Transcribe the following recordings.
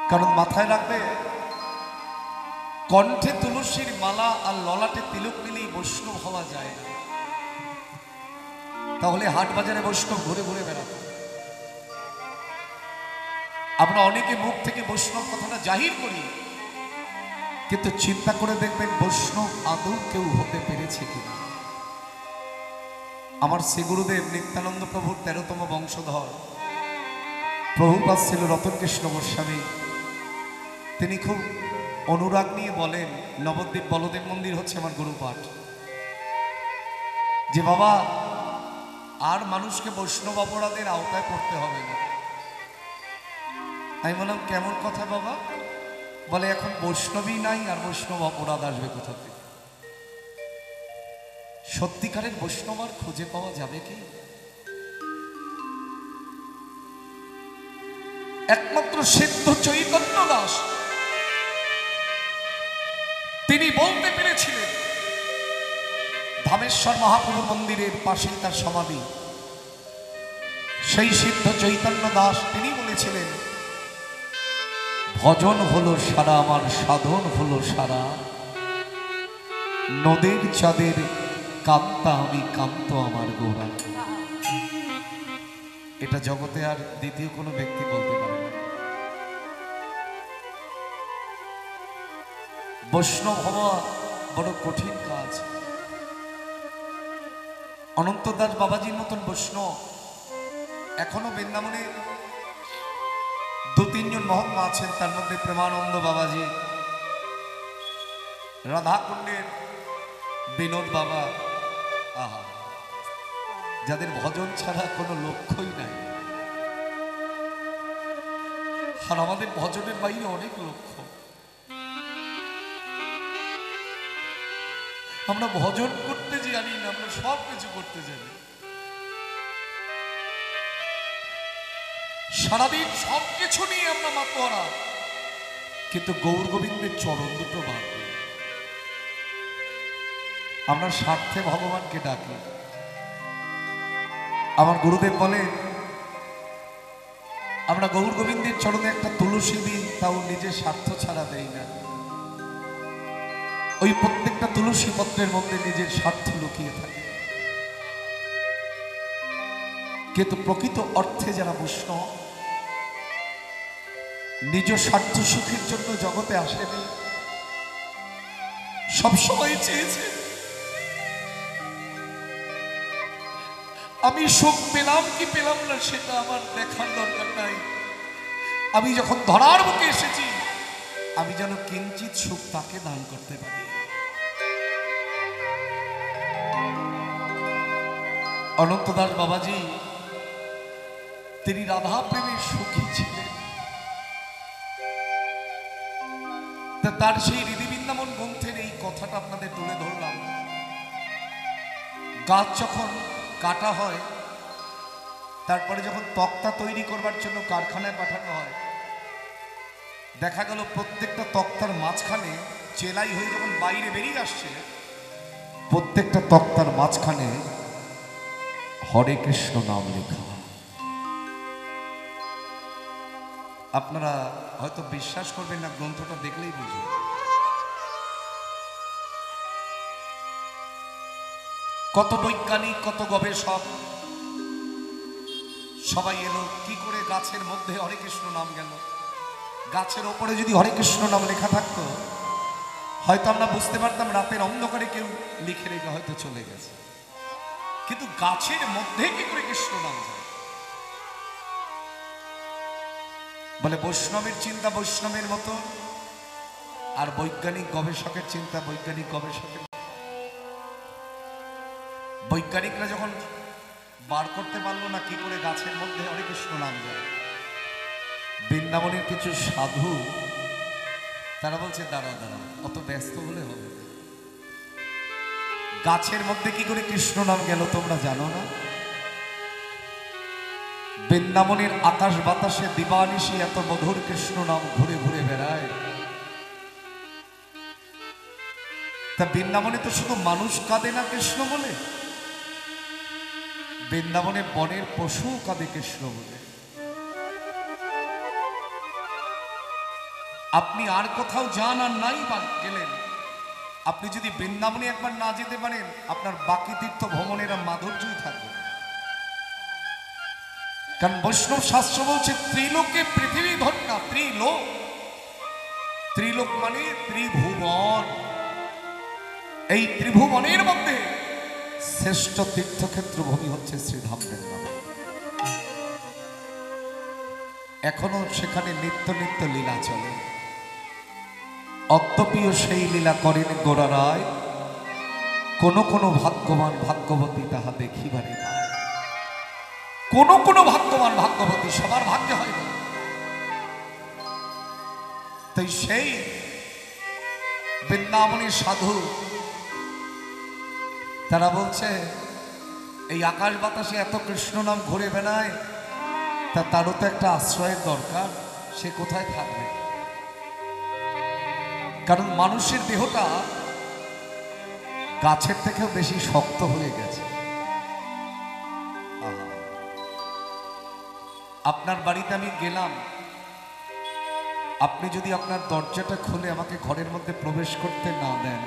কারণ মাথায় রাখবে, কণ্ঠে তুলসীর মালা আর ললাটে তিলক নিলেই বৈষ্ণব হওয়া যায় না। তাহলে হাট বাজারে বৈষ্ণব ঘুরে ঘুরে বেড়াতো। আমরা অনেকে মুখ থেকে বৈষ্ণব কথাটা জাহির করি, কিন্তু চিন্তা করে দেখবেন বৈষ্ণব আদৌ কেউ হতে পেরেছে কিনা। আমার শ্রী গুরুদেব নিত্যানন্দ প্রভুর 13তম বংশধর প্রভুপাদ ছিল রতন কৃষ্ণ গোস্বামী। তিনি খুব অনুরাগ নিয়ে বলেন, নবদ্বীপ বলদেব মন্দির হচ্ছে আমার গুরুপাঠ, যে বাবা আর মানুষকে বৈষ্ণব অপরাধের আওতায় পড়তে হবে না। আমি বললাম কেমন কথা বাবা? বলে এখন বৈষ্ণবই নাই, আর বৈষ্ণব অপরাধ আসবে কোথা থেকে? সত্যিকারের বৈষ্ণব আর খুঁজে পাওয়া যাবে কি? একমাত্র সিদ্ধ চৈতন্য দাস তিনি বলতে পেরেছিলেন, ধামেশ্বর মহাপ্রভু মন্দিরের পাশেই তার সমাধি। সেই সিদ্ধ চৈতন্য দাস তিনি বলেছিলেন, ভজন হলো সারা আমার সাধন হলো সারা, নদের চাঁদের কান্তা আমি কান্ত আমার গোরা। এটা জগতে আর দ্বিতীয় কোনো ব্যক্তি বলতে পারে না। বৈষ্ণব হওয়া বড় কঠিন কাজ। অনন্ত দাস বাবাজির মতন বৈষ্ণব এখনো বৃন্দাবনে 2-3 জন মহাত্মা আছেন, তার মধ্যে প্রেমানন্দ বাবাজি, রাধাকুণ্ডের বিনোদ বাবা, আহা, যাদের ভজন ছাড়া কোনো লক্ষ্যই নাই। আর আমাদের ভজনের বাইরে অনেক লক্ষ্য। আমরা ভজন করতে জানি না, আমরা সব কিছু করতে জানি। সারাদিন সবকিছু নিয়ে আমরা মাতোয়ারা, কিন্তু গৌর গোবিন্দের চরণ দুটো বাদ দিই। আমরা স্বার্থে ভগবানকে ডাকি। আমার গুরুদেব বলেন, আমরা গৌর গোবিন্দের চরণে একটা তুলসী দিই, তাও নিজের স্বার্থ ছাড়া দেই না। ওই প্রত্যেকটা তুলসী পত্রের মধ্যে নিজের স্বার্থ লুকিয়ে থাকে। কিন্তু প্রকৃত অর্থে যারা বৈষ্ণব, নিজ স্বার্থ সুখের জন্য জগতে আসেনি, সবসময় চেয়েছে আমি সুখ পেলাম কি পেলাম না সেটা আমার দেখার দরকার নাই। আমি যখন ধরার বুকে এসেছি, আমি যেন কিঞ্চিত সুখ তাকে দান করতে পারি। অনন্ত দাস বাবাজি তিনি রাধা প্রেমে সুখী ছিলেন। তার সেই হৃদি বৃন্দাবন গ্রন্থের এই কথাটা আপনাদের তুলে ধরলাম। গাছ যখন কাটা হয়, তারপরে যখন তক্তা তৈরি করবার জন্য কারখানায় পাঠানো হয়, দেখা গেল প্রত্যেকটা তক্তার মাঝখানে চেলাই হয়ে যখন বাইরে বেরিয়ে আসছে, প্রত্যেকটা তক্তার মাঝখানে হরে কৃষ্ণ নাম লেখা। আপনারা হয়তো বিশ্বাস করবেন না, গ্রন্থটা দেখলেই বুঝবেন। কত বৈজ্ঞানিক, কত গবেষক সবাই এলো, কি করে গাছের মধ্যে হরে কৃষ্ণ নাম গেল। গাছের ওপরে যদি হরে কৃষ্ণ নাম লেখা থাকতো, হয়তো আমরা বুঝতে পারতাম রাতের অন্ধকারে কেউ লিখে রেখে হয়তো চলে গেছে। কিন্তু গাছের মধ্যে কি করে কৃষ্ণ নাম যায়? বলে বৈষ্ণবের চিন্তা বৈষ্ণবের মতো, আর বৈজ্ঞানিক গবেষকের চিন্তা বৈজ্ঞানিক গবেষকের। বৈজ্ঞানিকরা যখন বার করতে পারলো না কি করে গাছের মধ্যে হরে কৃষ্ণ নাম যায়, বৃন্দাবনের কিছু সাধু তারা বলছে দাঁড়া দাঁড়া, অত ব্যস্ত হলে হবে। গাছের মধ্যে কি করে কৃষ্ণ নাম গেল তোমরা জানো না? বৃন্দাবনের আকাশ বাতাসে দিবানিশি এত মধুর কৃষ্ণ নাম ঘুরে ঘুরে বেড়ায়। তা বৃন্দাবনে তো শুধু মানুষ কাঁদে না কৃষ্ণ বলে, বৃন্দাবনে বনের পশু কাঁদে কৃষ্ণ বলে। আপনি আর কোথাও যান আর নাই বা গেলেন, আপনি যদি বৃন্দাবনে একবার না যেতে পারেন, আপনার বাকি তীর্থ ভ্রমণের মাধুর্যই থাকবে। কারণ বৈষ্ণব শাস্ত্র বলছে ত্রিলোকে পৃথিবী ধন্যা, ত্রিলোক, ত্রিলোক মানে ত্রিভুবন। এই ত্রিভুবনের মধ্যে শ্রেষ্ঠ তীর্থক্ষেত্র ভূমি হচ্ছে শ্রীধাম বৃন্দাবন। এখনো সেখানে নিত্য নিত্য লীলা চলে। অদ্যপিও সেই লীলা করেন গোরা রায়, কোন কোন ভাগ্যবান ভাগ্যবতী তাহা দেখিবারে পায়। কোন কোন ভাগ্যবান ভাগ্যবতী, সবার ভাগ্যে হয় না। তাই সেই বৃন্দাবনের সাধু তারা বলছে এই আকাশ বাতাসে এত কৃষ্ণ নাম ঘুরে বেড়ায়, তারও তো একটা আশ্রয়ের দরকার, সে কোথায় থাকবে? কারণ মানুষের দেহটা গাছের থেকেও বেশি শক্ত হয়ে গেছে। আপনার বাড়িতে আমি গেলাম, আপনি যদি আপনার দরজাটা খুলে আমাকে ঘরের মধ্যে প্রবেশ করতে না দেন,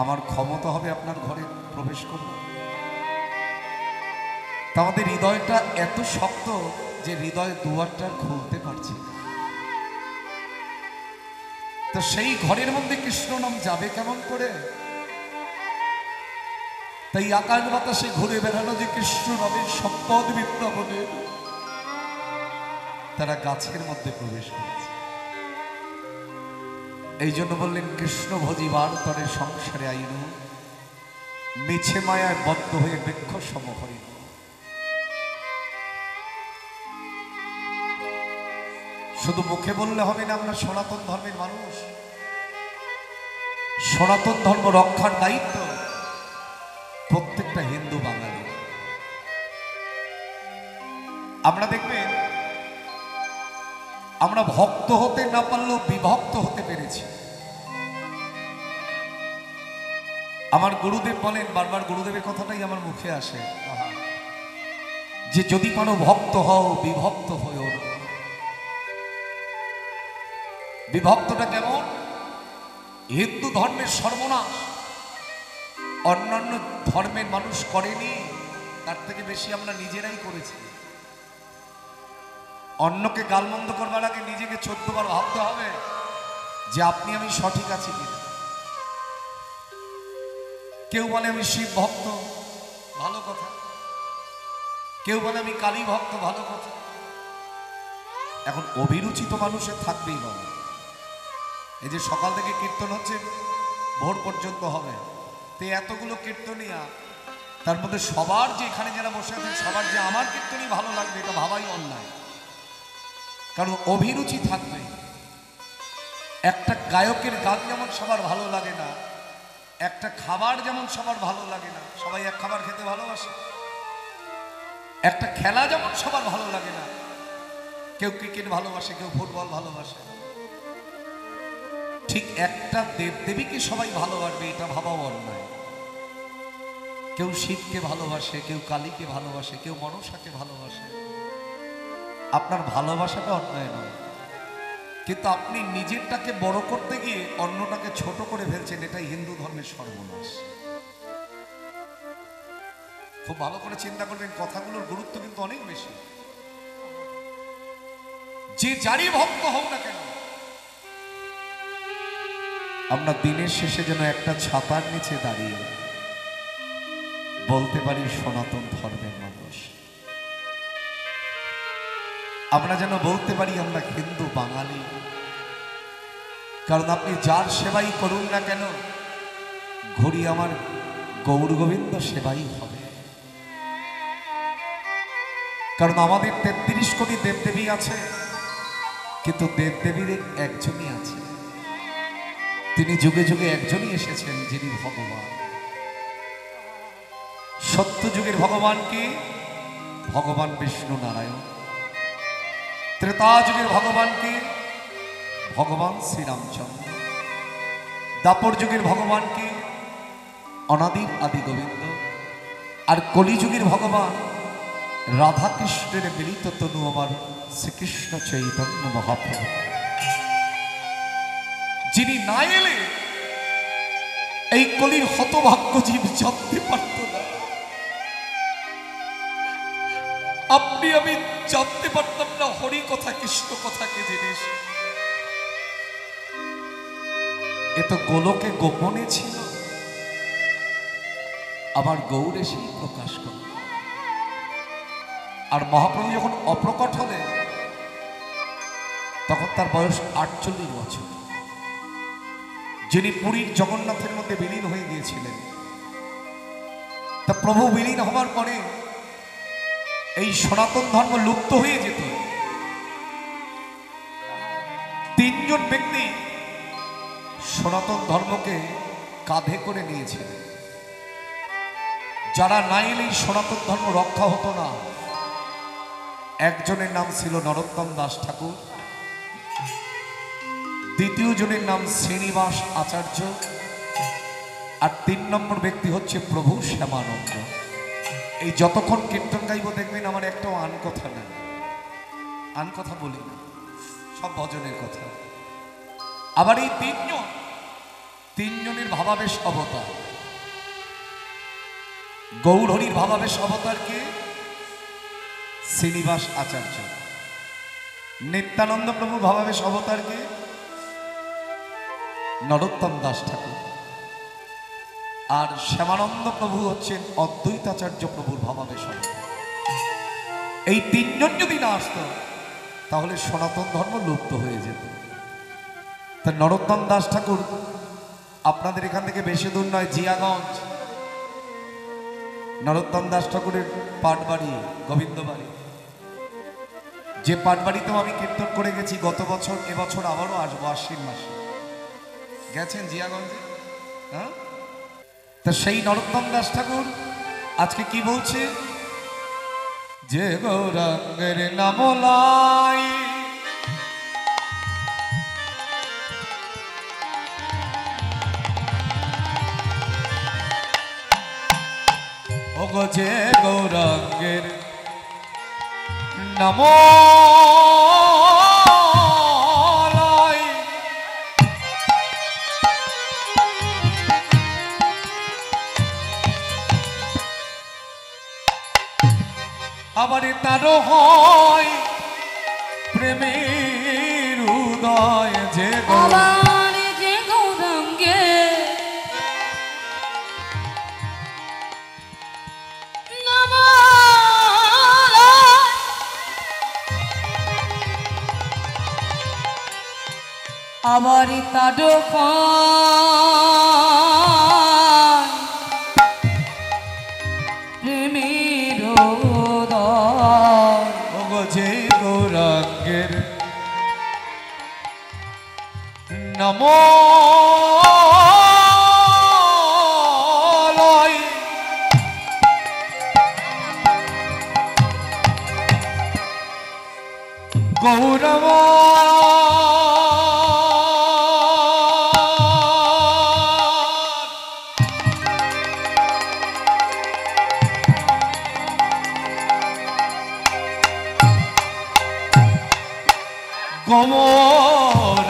আমার ক্ষমতা হবে আপনার ঘরে প্রবেশ করব? তা আমাদের হৃদয়টা এত শক্ত যে হৃদয়ের দুয়ারটা খুলতে পারছি না। তো সেই ঘরের মধ্যে কৃষ্ণ নাম যাবে কেমন করে? তাই আকাশ বাতাসে ঘুরে বেড়ানো যে কৃষ্ণ নামের সম্পদ বৃন্দাবনে, তারা গাছের মধ্যে প্রবেশ করেছে। এই জন্য বললেন কৃষ্ণ ভজিবার তরে সংসারে আইন, মিছে মায়ায় বদ্ধ হয়ে বৃক্ষ সম হইল। শুধু মুখে বললে হবে না আমরা সনাতন ধর্মের মানুষ। সনাতন ধর্ম রক্ষার দায়িত্ব প্রত্যেকটা হিন্দু বাঙালি। আমরা দেখবেন আমরা ভক্ত হতে না পারলেও বিভক্ত হতে পেরেছি। আমার গুরুদেব বলেন, বারবার গুরুদেবের কথাটাই আমার মুখে আসে, যে যদি পারো ভক্ত হও, বিভক্ত হয়েও না। বিভক্তটা কেমন? হিন্দু ধর্মের সর্বনাশ অন্যান্য ধর্মের মানুষ করেনি, তার থেকে বেশি আমরা নিজেরাই করেছি। অন্যকে গালমন্দ করবার আগে নিজেকে 14 বার ভাবতে হবে যে আপনি আমি সঠিক আছি কিনা। কেউ বলে আমি শিব ভক্ত, ভালো কথা। কেউ বলে আমি কালী ভক্ত, ভালো কথা। এখন অভিরুচিত মানুষের থাকবেই বলে। এই যে সকাল থেকে কীর্তন হচ্ছে, ভোর পর্যন্ত হবে, তো এতগুলো কীর্তনিয়া, তার মধ্যে সবার যে এখানে যারা বসে আছেন সবার যে আমার কীর্তনই ভালো লাগবে, এটা ভাবাই অন্যায়। কারণ অভিরুচি থাকবে। একটা গায়কের গান যেমন সবার ভালো লাগে না, একটা খাবার যেমন সবার ভালো লাগে না, সবাই এক খাবার খেতে ভালোবাসে। একটা খেলা যেমন সবার ভালো লাগে না, কেউ ক্রিকেট ভালোবাসে, কেউ ফুটবল ভালোবাসে। ঠিক একটা দেবদেবীকে সবাই ভালোবাসবে এটা ভাবাও অন্যায়। কেউ শিবকে ভালোবাসে, কেউ কালীকে ভালোবাসে, কেউ মনসাকে ভালোবাসে। আপনার ভালোবাসাটা অন্যায় নয়, কিন্তু আপনি নিজেরটাকে বড় করতে গিয়ে অন্যটাকে ছোট করে ফেলছেন, এটাই হিন্দু ধর্মের সর্বনাশ। খুব ভালো করে চিন্তা করবেন, কথাগুলোর গুরুত্ব কিন্তু অনেক বেশি। যে যারই ভক্ত হও না কেন, আমরা দিনের শেষে যেন একটা ছাতার নিচে দাঁড়িয়ে বলতে পারি সনাতন ধর্মের মানুষ। আমরা যেন বলতে পারি আমরা হিন্দু বাঙালি। কারণ আপনি যার সেবাই করুন না কেন, ঘড়ি আমার গৌর গোবিন্দ সেবাই হবে। কারণ আমাদের 33 কোটি দেবদেবী আছে, কিন্তু দেবদেবীর একজনই আছে, তিনি যুগে যুগে একজনই এসেছেন, যিনি ভগবান। সত্য যুগের ভগবান কি? ভগবান বিষ্ণু নারায়ণ। ত্রেতা যুগের ভগবান কি? ভগবান শ্রীরামচন্দ্র। দাপর যুগের ভগবান কি? অনাদির আদি গোবিন্দ। আর কলিযুগের ভগবান রাধাকৃষ্ণের মিলিত তনু আমার শ্রীকৃষ্ণ চৈতন্য মহাপ্রভু। যিনি না এলে এই কলির হতভাগ্য জীব জানতে পারত না। আপনি আমি জানতে পারতাম না হরি কথা কৃষ্ণ কথা কি জিনিস। এ তো গোলকে গোপনে ছিল, আমার গৌর এসেই প্রকাশ করল। আর মহাপ্রভু যখন অপ্রকট হলেন তখন তার বয়স 48 বছর। যিনি পুরীর জগন্নাথের মধ্যে বিলীন হয়ে গিয়েছিলেন, তা প্রভু বিলীন হবার পরে এই সনাতন ধর্ম লুপ্ত হয়ে যেত। তিনজন ব্যক্তি সনাতন ধর্মকে কাঁধে করে নিয়েছিলেন। যারা না এলেই সনাতন ধর্ম রক্ষা হতো না। একজনের নাম ছিল নরোত্তম দাস ঠাকুর, দ্বিতীয় জনের নাম শ্রীনিবাস আচার্য, আর 3 নম্বর ব্যক্তি হচ্ছে প্রভু শ্যামানন্দ। এই যতক্ষণ কীর্তন গাইব দেখবেন আমার একটাও আন কথা নাই, আন কথা বলি না, সব ভজনের কথা। আবার এই তিনজনের ভাবাবেশ অবতার। গৌরহরির ভাবাবেশ অবতার কে? শ্রীনিবাস আচার্য। নিত্যানন্দ প্রভু ভাবাবেশ অবতার কে? নরোত্তম দাস ঠাকুর। আর শ্যামানন্দ প্রভু হচ্ছেন অদ্বৈতাচার্য প্রভুর ভাবাবেশ অবতার। এই তিনজন যদি না আসতো তাহলে সনাতন ধর্ম লুপ্ত হয়ে যেত। তা নরোত্তম দাস ঠাকুর আপনাদের এখান থেকে বেশি দূর নয়, জিয়াগঞ্জ। নরোত্তম দাস ঠাকুরের পাটবাড়ি গোবিন্দবাড়ি, যে পাটবাড়িতেও আমি কীর্তন করে গেছি গত বছর, এবছর আবারও আসবো আশ্বিন মাসে। গেছেন জিয়াগঞ্জে? হ্যাঁ, তা সেই নরোত্তম দাস ঠাকুর আজকে কি বলছে? যে গৌরাঙ্গের নাম লাই ওগো, যে গৌরাঙ্গের নাম লাই আবার তারও হয় প্রেমের উদয়। যে গৌরাঙ্গে আবার তারও প্রেমের ওগো, যে গৌরাঙ্গের নাম লয় গৌরব গোমর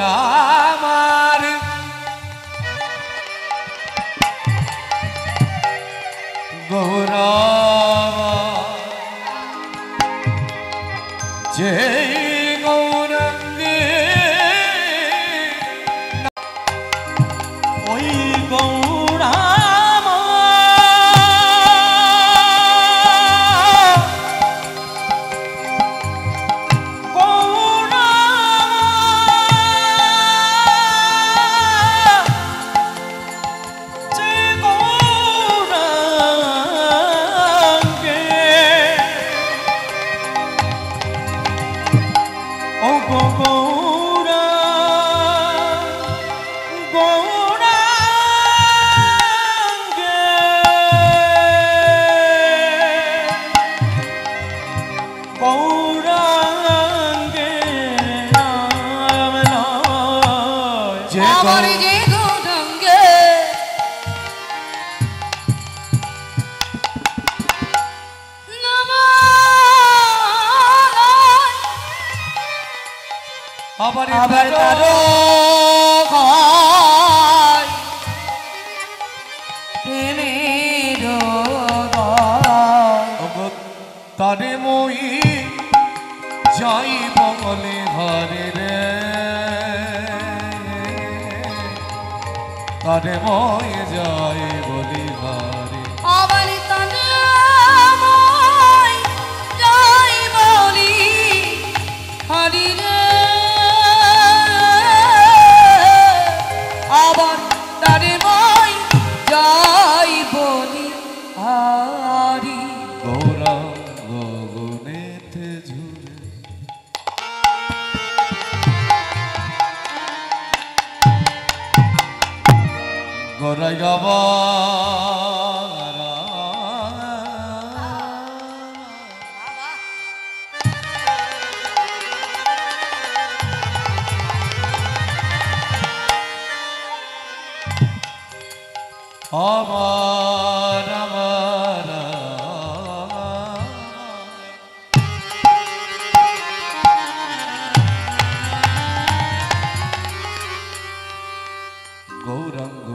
আমার গৌরব, যে গৌরাঙ্গে ওই গৌরাম আবার কারে মই যাই বলিবারে আবার তারে মই যাই বলি হরি রে আবার তারে মই যাই বলি হরি গৌরাঙ্গ গুণেতে ঝুরে গড়াই গাবা আমার আমার গৌরাঙ্গ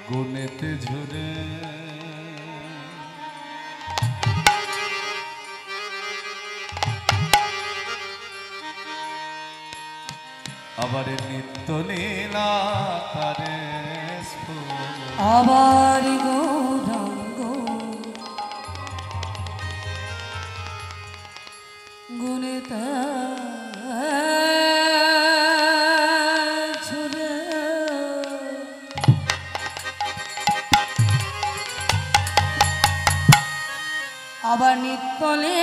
গুণেতে ঝরে আবার নিত্য লীলা তারে আবার গৌরাঙ্গ গুণেতে ঝরে আবার নিত্যলে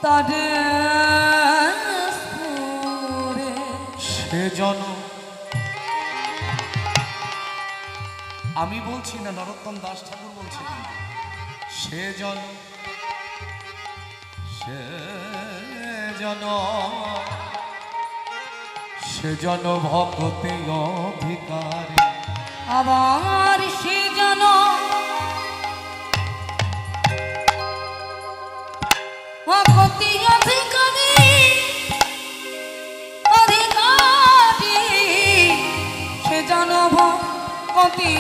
তাদের সেজন আমি বলছি না, নরোত্তম দাস ঠাকুর বলছে সেজন সেজন সেজন ভক্তি অধিকারী আবার সে যেন ভক্তি অধিকারী অধিকারী সে যেন ভক্তি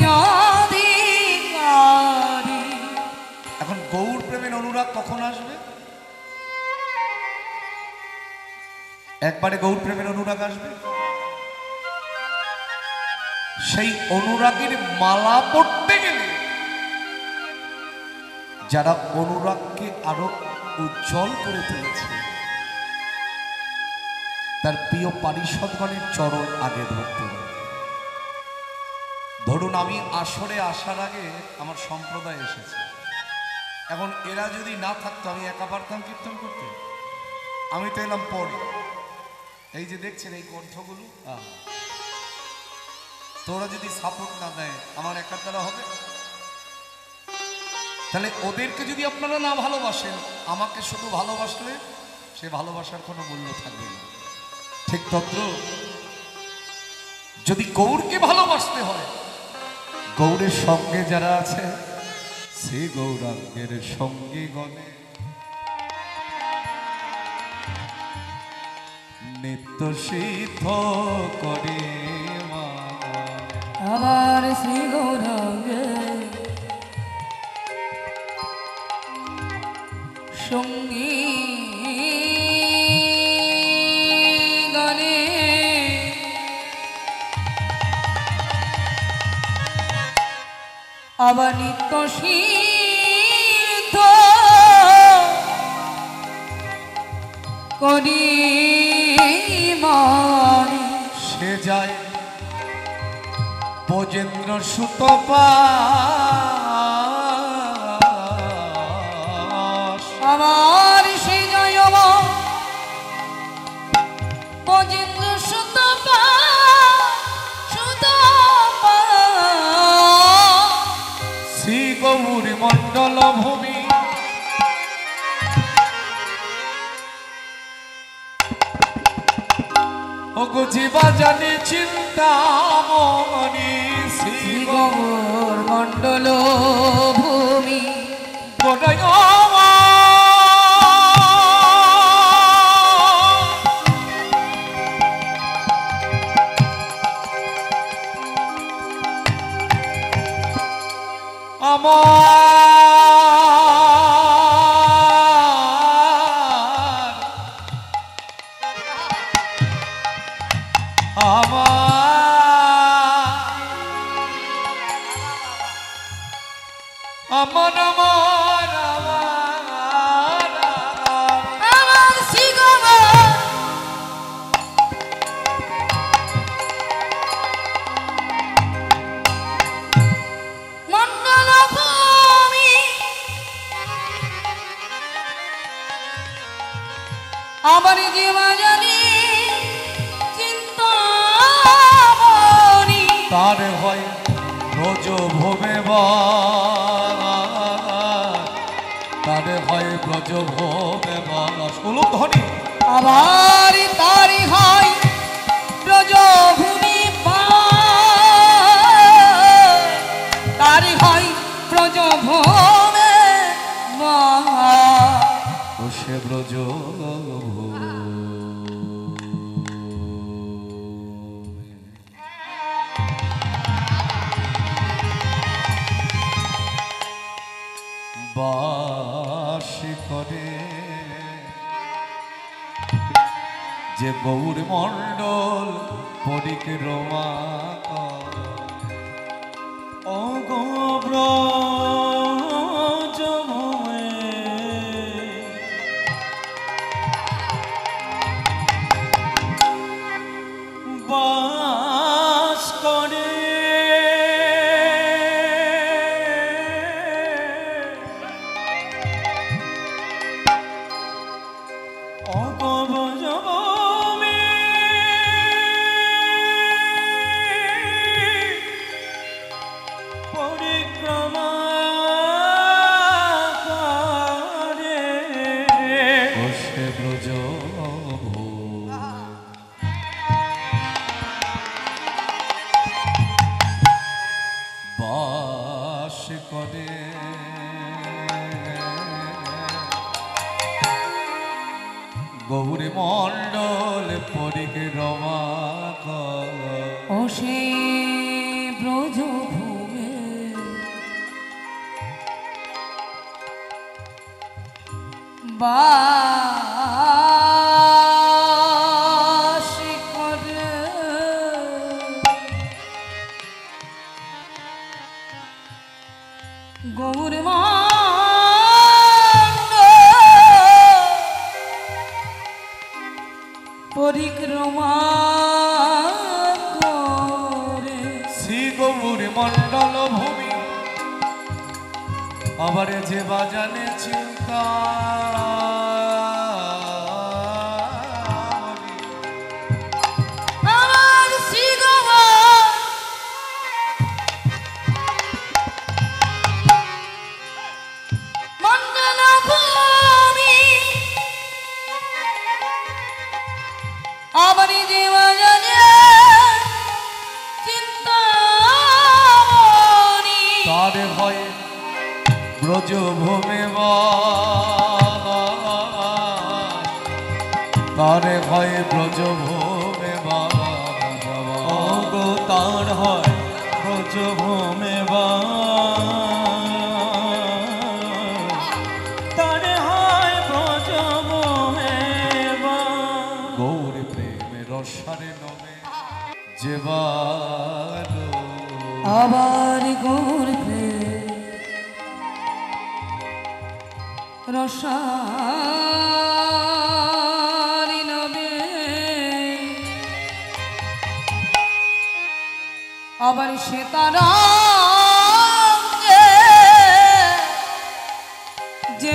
অধিকারী। এখন গৌর প্রেমের অনুরাগ কখন আসবে? একবারে গৌর প্রেমের অনুরাগ আসবে, সেই অনুরাগের মালা পড়তে গেলে যারা অনুরাগকে আরো উজ্জ্বল করে তুলেছে তার প্রিয় পারিষদগণের চরণ আগে ধরতে হবে। ধরুন আমি আসরে আসার আগে আমার সম্প্রদায় এসেছে, এখন এরা যদি না থাকতো আমি একা পারতাম কীর্তন করতে? আমি তো এলাম পরে। এই যে দেখছেন এই কণ্ঠগুলো, তোরা যদি সাপোর্ট না দেয় আমার একার দ্বারা হবে? তাহলে ওদেরকে যদি আপনারা না ভালোবাসেন, আমাকে শুধু ভালোবাসলে সে ভালোবাসার কোনো মূল্য থাকবে না। ঠিক তদ্র যদি গৌরকে ভালোবাসতে হয়, গৌরের সঙ্গে যারা আছে সে গৌরাঙ্গের সঙ্গী গণে নিত্য সিদ্ধ করে আবার শ্রী গৌরাঙ্গে সঙ্গী গণে আবার নিত্য সিদ্ধ করি মানি সে যায় ব্রজেন্দ্র সুত আমার সে জয় ব্রজেন্দ্র সুত শ্রী গৌর মণ্ডল ভূমি ওগো জীবা জানি চিন্তামণি শ্রী গৌর মণ্ডল ভূমি গোড়ায় আমার আমার শিগবা মন্ডল ভূমি আমার জীবা জানি চিন্তামণি তার হয় ব্রজ ভোমে তার হয় ব্রজ ভোমে ষোলো ধ্বনি আবার তারি হয় ব্রজভূমি তারি হয় ব্রজভূমে ও সে ব্রজ বাসি করে যে গৌর মণ্ডল পরিক্রমা ও গৌর বাস করে বাস করে গৌরী মণ্ডল পরিক্রমা ও সে ব্রজভূমে বাস করে গৌর পরিক্রমা করে শ্রী গৌর মণ্ডল ভূমি আবার যে বাজানে চিন্তা আমার শিগবা মন্ডল ভূমি আমার জীবা জানে চিন্তামণি তার ভয়ে ব্রজ ভূমে তার ভয়ে ব্রজ ভূমে গো তার হয় ব্রজ ভূমে তার হয় ব্রজ ভূমে গৌর প্রেমে রসারে নমে যেবার আবার গৌর রসারি নবে আবার সে তারা যে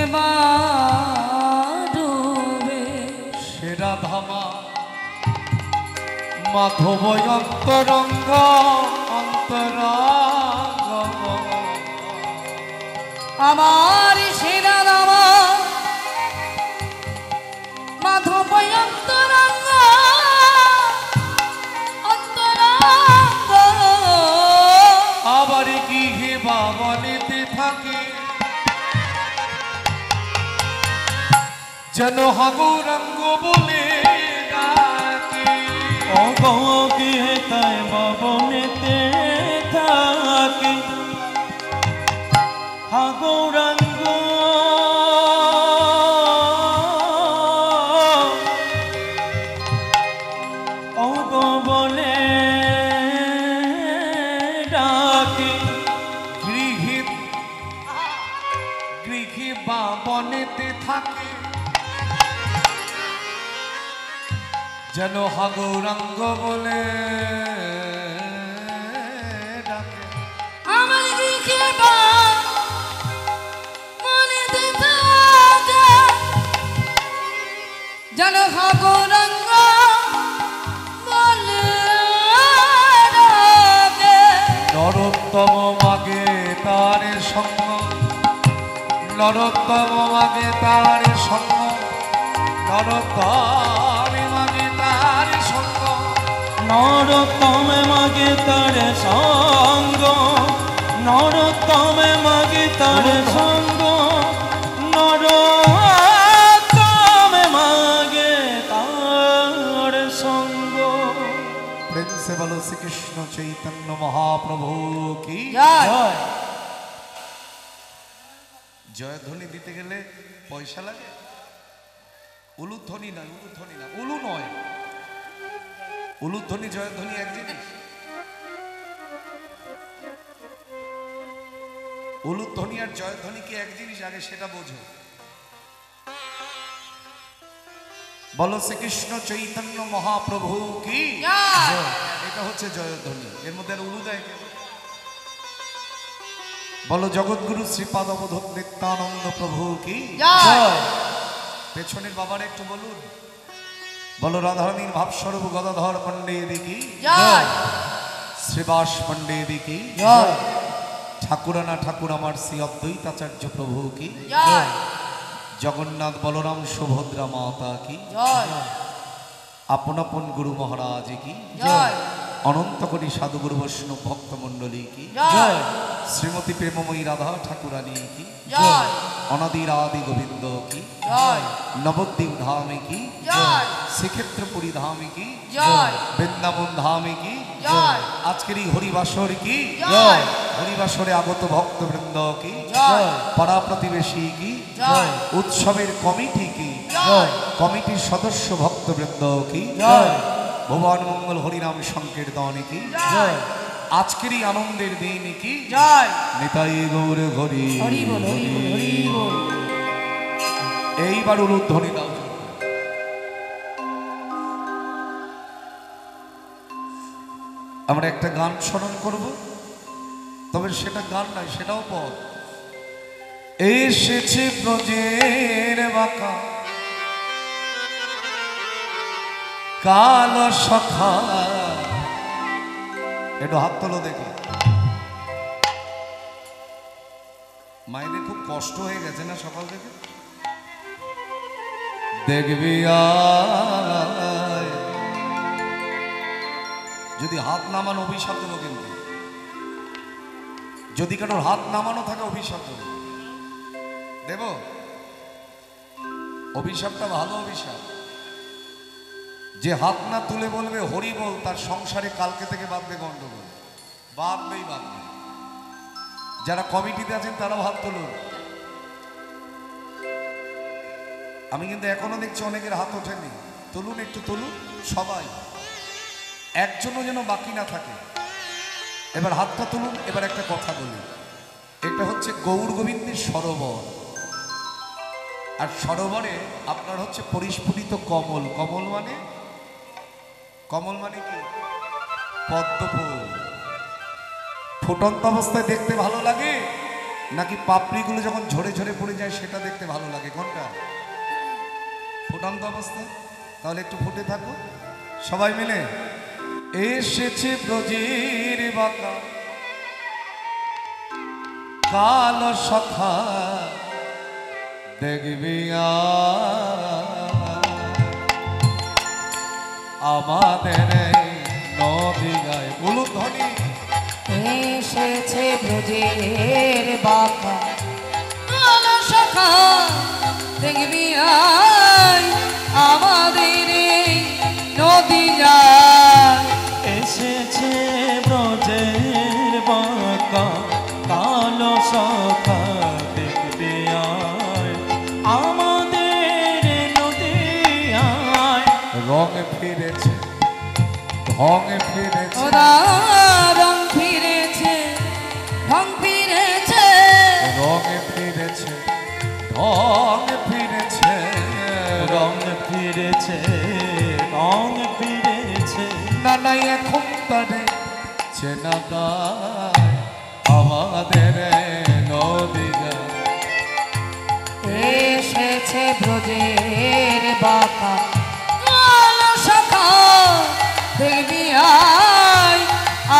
ডোবে সেরা ধামা মাধব অন্তরঙ্গ অন্তরঙ্গ আমার সেরা দামা মাধব অন্তরঙ্গ অন্তরঙ্গ আবার কি হে বাবনেতে থাকে যেন হাগুরঙ্গ বলে ডাকে অগি তাই বাবনেতে থাকে হাগৌরাঙ্গ অগ বলে ডাকে গৃহীত গৃহে বা বনেতে থাকে, যেন হা গৌরাঙ্গ বলে ডাকে। আমার গৃহে বা মনেতে থাকে, যেন হা গৌরাঙ্গ বলে ডাকে। নরোত্তম মাগে তার সঙ্গ, নরোত্তম মাগে তার সঙ্গ, নরোত্তম মাগে তার সঙ্গ, নরোত্তমে মাগে তার সঙ্গ, নরোত্তমে মাগে তার সঙ্গ, নরোত্তমে মাগে তার সঙ্গ। প্রেম সে বলো শ্রীকৃষ্ণ চৈতন্য মহাপ্রভু কি জয়। জয়। জয়ধ্বনি দিতে গেলে পয়সা লাগে? উলুধ্বনি নয়, উলুধ্বনি না, উলু নয়, উলুধ্বনি জয়ধ্বনি এক জিনিস। উলুধ্বনি আর জয়ধ্বনি কি এক জিনিস? আগে সেটা বোঝো। বলো শ্রীকৃষ্ণ চৈতন্য মহাপ্রভু কি জয়। এটা হচ্ছে জয়ধ্বনি। এর মধ্যে আর উলু দেয় কেন? বলো জগৎগুরু শ্রীপাদ অবধূত নিত্যানন্দ প্রভু কি জয়। পেছনের বাবার একটু বলুন। বলো রাধারানীর ভাবস্বরূপ গদাধর পণ্ডিত কি জয়। শ্রীবাস পণ্ডিত কি জয়। ঠাকুরানা ঠাকুর আমার শ্রী অদ্বৈতাচার্য প্রভু কি জয়। জগন্নাথ বলরাম সুভদ্রা মাতা কি জয়। আপন আপন গুরু মহারাজ কি জয়। অনন্ত কোটি সাধুগুরু বৈষ্ণব ভক্ত মণ্ডলী কি জয়। শ্রীমতী প্রেমময়ী রাধা ঠাকুরানী কি জয়। অনাদির আদি গোবিন্দ কি জয়। নবদ্বীপ ধামে কি জয়। শ্রীক্ষেত্রপুরী ধামে কি জয়। বৃন্দাবন ধামে কি জয়। আজকের এই হরিবাসর কি জয়। হরিবাসরে আগত ভক্তবৃন্দ কি জয়। পাড়া প্রতিবেশী কি জয়। উৎসবের কমিটি কি জয়। কমিটির সদস্য ভক্তবৃন্দ কি জয়। ভুবন মঙ্গল হরিনাম সংকীর্তন কি জয়। আজকের এই আনন্দের দিন কি জয়। নিতাই গৌর হরি হরি বল, হরি বল, হরি বল। এইবার উলুধ্বনি দাও। আমরা একটা গান স্মরণ করব, তবে সেটা গান নয়, সেটাও পদ। এসেছে ব্রজের বাঁকা কালো সখা, একটু হাত তোলো দেখি। মায়েদের খুব কষ্ট হয়ে গেছে না সকাল থেকে? দেখবি আয়, যদি হাত নামানো অভিশাপ দেবো কিন্তু, যদি কারোর হাত নামানো থাকে অভিশাপ দেবো। দেব? অভিশাপটা ভালো অভিশাপ। যে হাত না তুলে বলবে হরি বল, তার সংসারে কালকে থেকে বাঁধবে গন্ডগোল, বাঁধবেই বাঁধবে। যারা কমিটিতে আছেন তারাও হাত তুলুন। আমি কিন্তু এখনো দেখছি অনেকের হাত ওঠেনি, তুলুন, একটু তুলুন সবাই, একজনও যেন বাকি না থাকে। এবার হাতটা তুলুন। এবার একটা কথা বলি, এটা হচ্ছে গৌর গোবিন্দের সরোবর, আর সরোবরে আপনার হচ্ছে পরিস্ফুটিত কমল। কমল মানে, কমল মানে কি? পদ্ম ফুল। ফুটন্ত অবস্থায় দেখতে ভালো লাগে নাকি পাপড়িগুলো যখন ঝরে ঝরে পড়ে যায় সেটা দেখতে ভালো লাগে? কোনটা? ফুটন্ত অবস্থায়। তাহলে একটু ফুটে থাকো সবাই মিলে। এসেছে ব্রজের বাঁকা কালো সখা, দেখবি আমাদের নদী গায়ে। উলুধ্বনি। এসেছে ব্রজের বাঁকা কালো সখা, দেখবি আয় আমাদের এই নদী যায়। এসেছে ব্রজের বাঁকা কালো সখা, দেখবি আয় আমাদের নদী আয়। রং ফিরেছে, ঢং ফিরেছে, ওরা রং ফিরেছে, ঢং ফিরেছে, রং ফিরেছে, রং ফিরেছে রং ফিরেছে, রং ফিরেছে। নানাই এখন তারে চেনা দায় আমাদের নদী যায়। এসেছে ব্রজের বাঁকা কালো শাখা, দেখবি আয়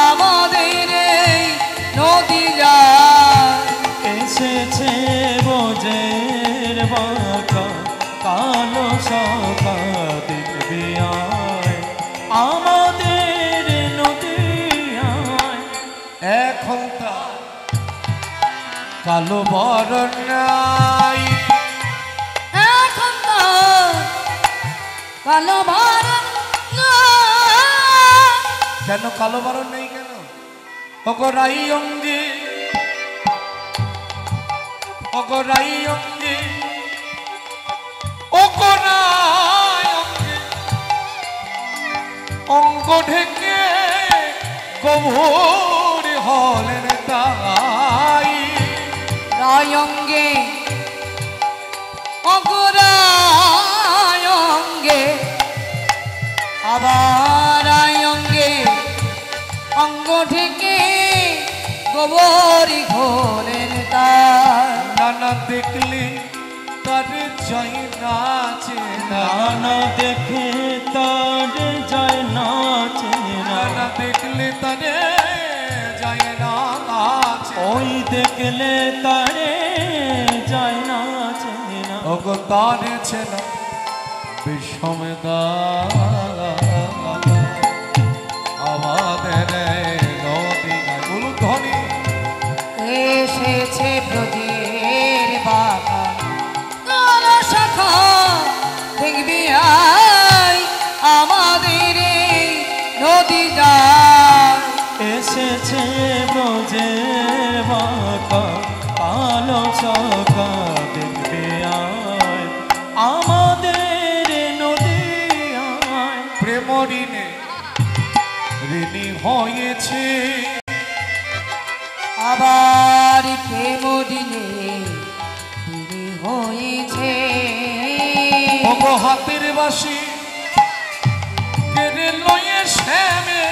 আমাদের এই নদী যায়। এসেছে ব্রজের বাঁকা কালো শাখা, দেখবি আয় আমাদের নদী আয়। এখন তার কালো বরণ নাই, এখন তো কালো বরণ নাই। কেন কালো বরণ নেই কেন? অগরাই অঙ্গে, অগরাই অঙ্গে, অগরাই অঙ্গে অঙ্গ ঢেকে গভীর হলেন তাই। রায়ঙ্গে অগরায়ঙ্গে আবার রায়ঙ্গে অঙ্গ ঢেকে গোবরি ঘোলেন তার। নানা দেখলে তার যাই নাচে না, নানা দেখে তার যায় নাচে না, নানা দেখলে তারে যাই নাচে। ওই দেখলে তারে যায় নাচে না। ওগো তারে ছেনা বিষমেদা আমাদের নদী গায়। বলুন ধ্বনি। এসেছে ব্রজের বাঁকা কালো শাখা, দেখবি আয় আমাদের এই নদী যায়। এসেছে ব্রজের বাঁকা কালো শাখা, দেখবি আয় আমাদের নদী আয়। প্রেম ঋণে ঋণী হয়েছে, আবার প্রেম দিনে বিলি হয়েছে। ওগো হাতের বাসি কেড়ে লয়ে শ্যামে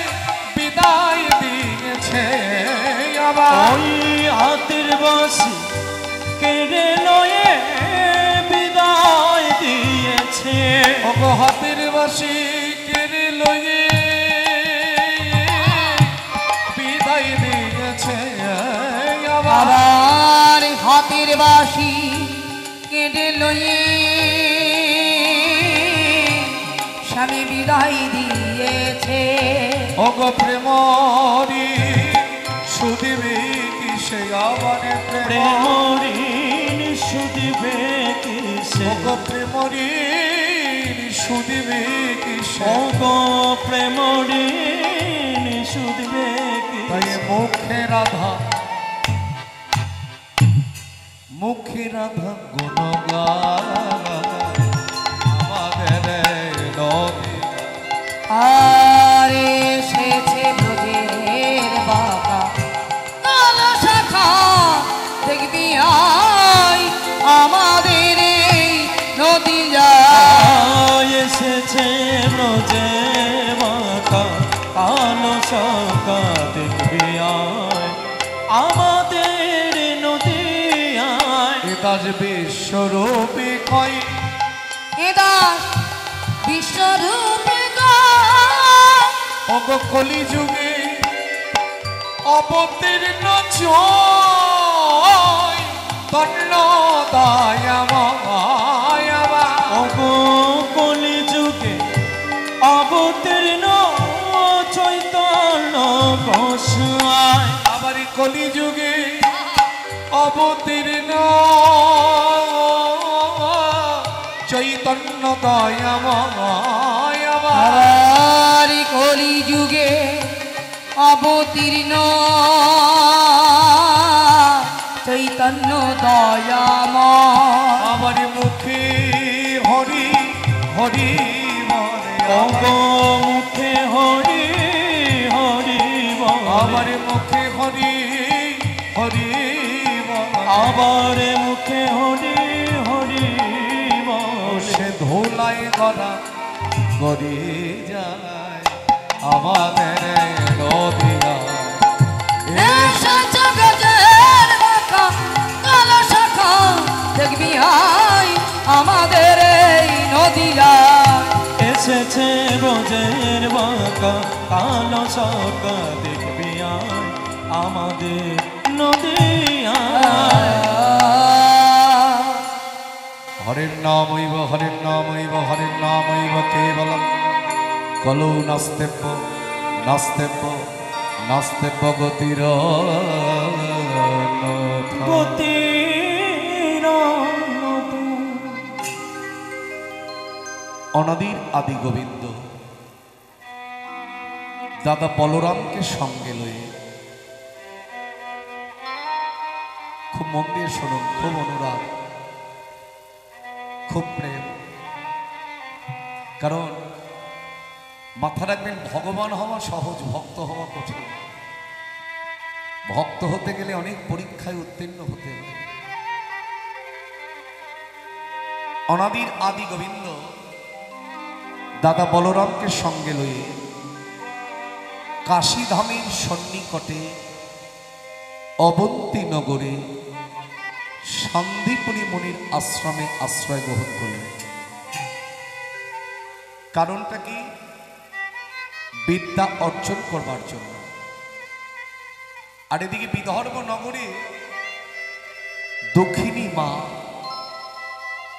বিদায় দিয়েছে আবার। ওই হাতের বাঁশি কেড়ে লয়ে বিদায় দিয়েছে। ওগো হাতের বাসি কেড়ে লয়ে বিদায় দিয়েছে আবার। আবার হাতের বাঁশি কেঁদে লয়ে স্বামী বিদায় দিয়েছে। ওগো প্রেমরি সুদিবে কি সে আবার প্রেম। প্রেমঋণ শুধিবে কিসে, ওগো প্রেমরি সুদিবে কি সে। ওগো প্রেমঋণ শুধিবে তাই কিসে। মুখে রাধা, মুখে রাধা গুণগান আমাদের নদী। আর এসেছে ব্রজের বাঁকা কালো শাখা, দেখবি আয় আমাদের এই নদী যায়। এসেছে ব্রজের বাঁকা কালো শাখা, দেখবি আয় আমাদের নদী আয়। এদাস বিশ্বরূপী কয় এদাস বিশ্বরূপে গায়। ওগো কলি যুগে অবতীর্ণ জয় তন্ন দয়াময় আবার। ওগো কলি যুগে অবতীর্ণ চৈতন্য গোসাই। আবার এই কলি যুগে অবতীর্ণ চৈতন্য দয়াময় আবার। আর কলি যুগে অবতীর্ণ চৈতন্য দয়াময়। আমার মুখে হরি হরি বলে ওগো মুখে হরি হরি বলে। আমার মুখে হরি হরি বলে। আবার মুখে হরি করা গড়ে যায় আমাদের নদিয়া। এসেছে ব্রজের বাঁকা কালো শাখা, দেখবি আয় আমাদের এই নদিয়া। এসেছে ব্রজের বাঁকা কালো শাখা, দেখবি আয় আমাদের নদিয়ায়। হরের নামৈব হরের নামৈব হরের নামৈব কেবলম কলৌ নাস্তেব্য নাস্তেব্য নাস্তেব্য গতির অনাদির আদি গোবিন্দ দাদা বলরামকে সঙ্গে লয়ে, খুব মন দিয়ে শুনুন, খুব অনুরাগ, খুব প্রেম। কারণ মাথা রাখবেন, ভগবান হওয়া সহজ, ভক্ত হওয়া কঠিন। ভক্ত হতে গেলে অনেক পরীক্ষায় উত্তীর্ণ হতে হয়। অনাদির আদি গোবিন্দ দাদা বলরামকে সঙ্গে লয়ে কাশীধামের সন্নিকটে অবন্তী নগরে সন্দীপনী মুনির আশ্রমে আশ্রয় গ্রহণ করলেন। কারণটা কি? বিদ্যা অর্জন করবার জন্য। আর এদিকে বিদর্ভ নগরে দক্ষিণী মা,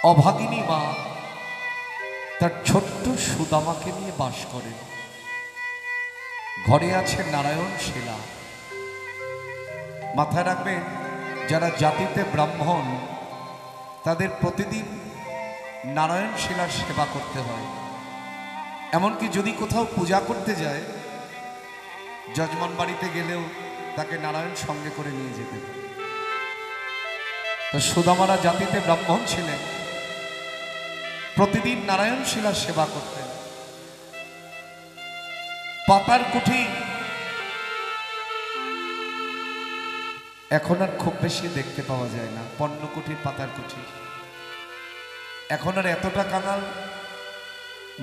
অভাগিনী মা তার ছোট্ট সুদামাকে নিয়ে বাস করেন। ঘরে আছে নারায়ণ শিলা। মাথায় রাখবেন, যারা জাতিতে ব্রাহ্মণ তাদের প্রতিদিন নারায়ণ শিলার সেবা করতে হয়। এমনকি যদি কোথাও পূজা করতে যায়, যজমান বাড়িতে গেলেও তাকে নারায়ণ সঙ্গে করে নিয়ে যেতে হয়। তো সুদামারা জাতিতে ব্রাহ্মণ ছিলেন, প্রতিদিন নারায়ণ শিলার সেবা করতেন। পাতার কুঠি এখন আর খুব বেশি দেখতে পাওয়া যায় না। পণ্যকুঠির পাতার কুঠি এখন আর এতটা কাঙাল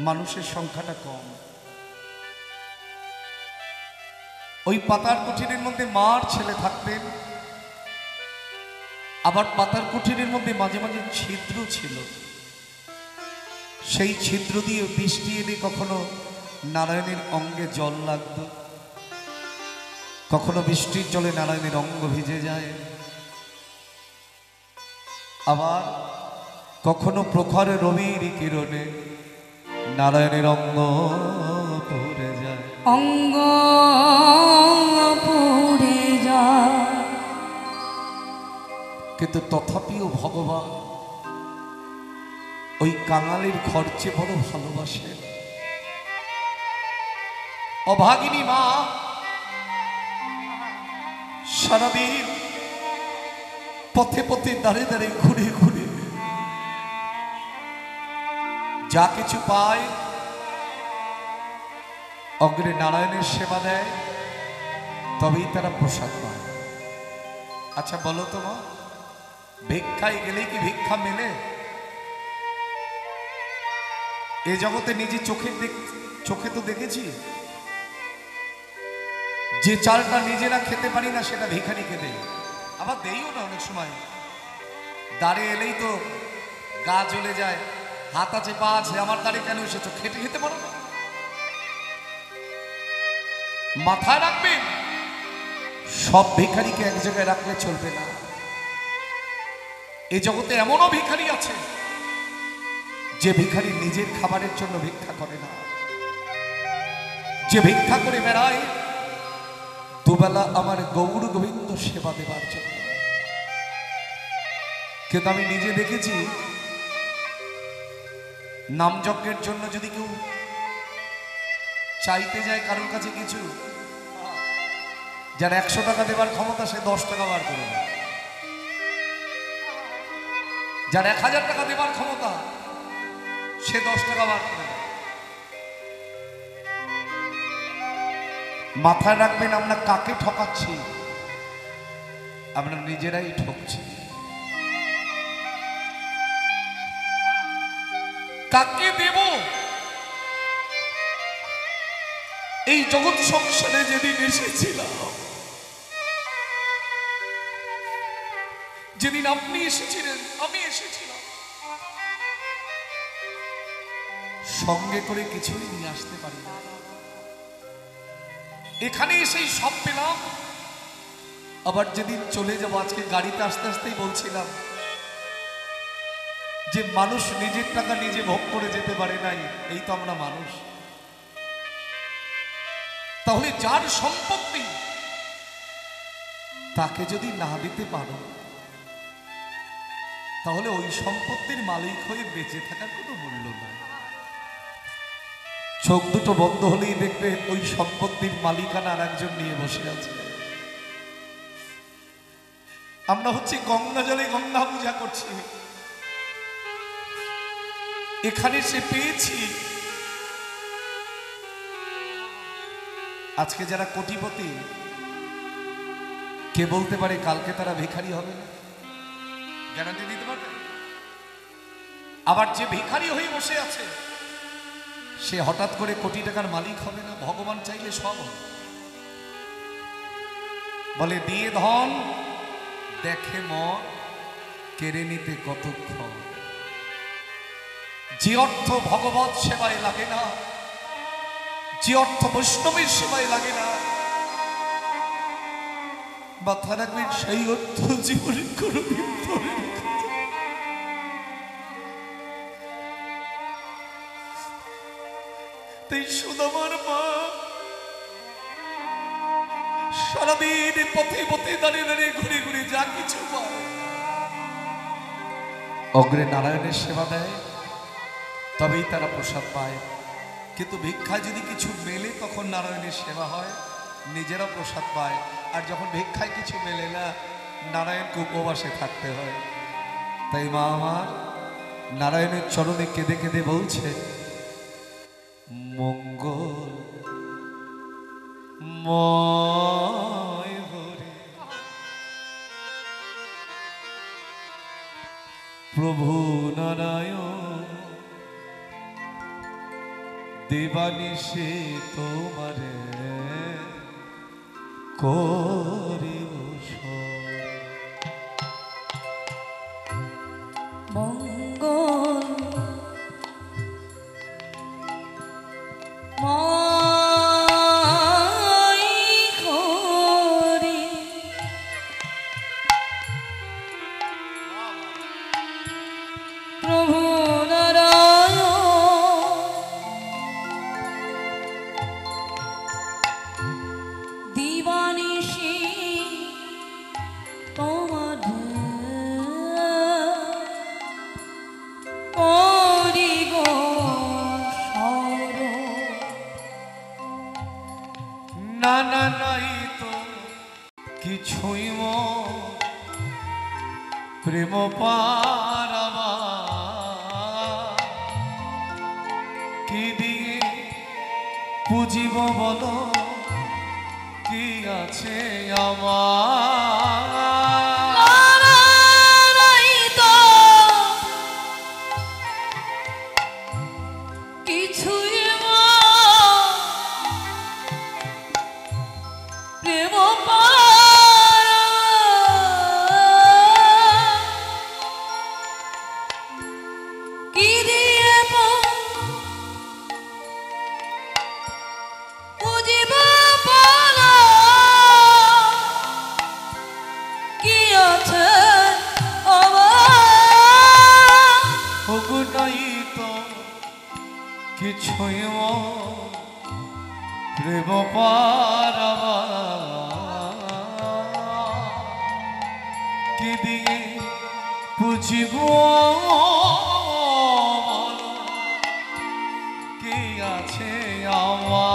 মানুষের সংখ্যাটা কম। ওই পাতার কুঠিরের মধ্যে মার ছেলে থাকতেন, আবার পাতার কুঠিরের মধ্যে মাঝে মাঝে ছিদ্র ছিল। সেই ছিদ্র দিয়ে বৃষ্টি এলে কখনো নারায়ণের অঙ্গে জল লাগত, কখনো বৃষ্টির জলে নারায়ণের অঙ্গ ভিজে যায়, আবার কখনো প্রখর রবির কিরণে নারায়ণের অঙ্গ পড়ে যায়, অঙ্গ পুড়ে যায়। কিন্তু তথাপিও ভগবান ওই কাঙালের খরচে বড় ভালোবাসেন। অভাগিনী মা সারাদিন পথে পথে দাঁড়ে দাঁড়ে ঘুরে ঘুরে যা কিছু পায় অগ্রে নারায়ণের সেবা দেয়, তবেই তারা প্রসাদ পায়। আচ্ছা বলো তো মা, ভিক্ষায় গেলেই কি ভিক্ষা মেলে? এ জগতে নিজে চোখে তো দেখেছি, যে চালটা নিজেরা খেতে পারি না সেটা ভিখারিকে দেই, আবার দেইও না। অনেক সময় দাঁড়ে এলেই তো গা জ্বলে যায়, হাত আছে পা আছে, আমার দাঁড়ে কেন এসেছো, খেতে খেতে পারো না। মাথায় রাখবেন, সব ভিখারিকে এক জায়গায় রাখলে চলবে না। এই জগতে এমনও ভিখারি আছে যে ভিখারি নিজের খাবারের জন্য ভিক্ষা করে না, যে ভিক্ষা করে বেড়ায় দুবেলা আমার গৌর গোবিন্দ সেবা দেবার জন্য। কিন্তু আমি নিজে দেখেছি, নামযজ্ঞের জন্য যদি কেউ চাইতে যায় কারোর কাছে কিছু, যার 100 টাকা দেবার ক্ষমতা সে 10 টাকা বার করে দেয়, যার 1000 টাকা দেবার ক্ষমতা সে 10 টাকা বার করে দেয়। মাথায় রাখবেন, আমরা কাকে ঠকাচ্ছি? আমরা নিজেরাই ঠকছি। কাকে দেব এই জগৎ সংসারে যেদিন এসেছিলাম, যেদিন আপনি এসেছিলেন, আমি এসেছিলাম, সঙ্গে করে কিছুই নিয়ে আসতে পারি না। এখানে এসেই সব পেলাম। আবার যেদিন চলে যাব, আজকে গাড়িতে আসতে আসতেই বলছিলাম যে মানুষ নিজের টাকা নিজে ভোগ করে যেতে পারে নাই, এই তো আমরা মানুষ। তাহলে যার সম্পত্তি তাকে যদি না দিতে পারো, তাহলে ওই সম্পত্তির মালিক হয়ে বেঁচে থাকার কোনো মূল্য নাই। চোখ দুটো বন্ধ হলেই দেখবে ওই সম্পত্তির মালিকানা আর একজন নিয়ে বসে আছে। আমরা হচ্ছে গঙ্গা জলে গঙ্গা পূজা করছি। এখানে সে পেয়েছি। আজকে যারা কোটিপতি, কে বলতে পারে কালকে তারা ভিখারি হবে না? গ্যারান্টি দিতে পারবে? আবার যে ভিখারি হয়ে বসে আছে, সে হঠাৎ করে কোটি টাকার মালিক হবে না? ভগবান চাইলে সব হবে। বলে দিয়ে ধন দেখে মন, কেড়ে নিতে কতক্ষণ। যে অর্থ ভগবত সেবায় লাগে না, যে অর্থ বৈষ্ণবের সেবায় লাগে না, মাথা রাখবেন সেই অর্থ জীবনের কোনদিন ধরে রাখা যায় না। তাই সুদামার মা সারাদিন পথে পথে দাঁড়িয়ে দাঁড়িয়ে ঘুরে ঘুরে যা কিছু পায় অগ্রে নারায়ণের সেবা দেয়, তবেই তারা প্রসাদ পায়। কিন্তু ভিক্ষায় যদি কিছু মেলে তখন নারায়ণের সেবা হয়, নিজেরা প্রসাদ পায়। আর যখন ভিক্ষায় কিছু মেলে না, নারায়ণকে উপবাসে থাকতে হয়। তাই মা আমার নারায়ণের চরণে কেঁদে কেঁদে বলছে, মঙ্গল ময় হরে প্রভু নারায়ণ, দেবানিশে তোমারে করিব মঙ্গল প্রভু নারায়ণ, দিবানিশি তোমার করিব না না নাই তো কিছুই প্রেম পারাবা, কি দিয়ে পুজিব বলো, কি আছে আমার? কিছুই প্রেম কি দিয়ে বুঝিব বলো, কি আছে নাই তো কিছুই প্রেম পারাবা, কি দিয়ে বুঝিব কি আছে আমার?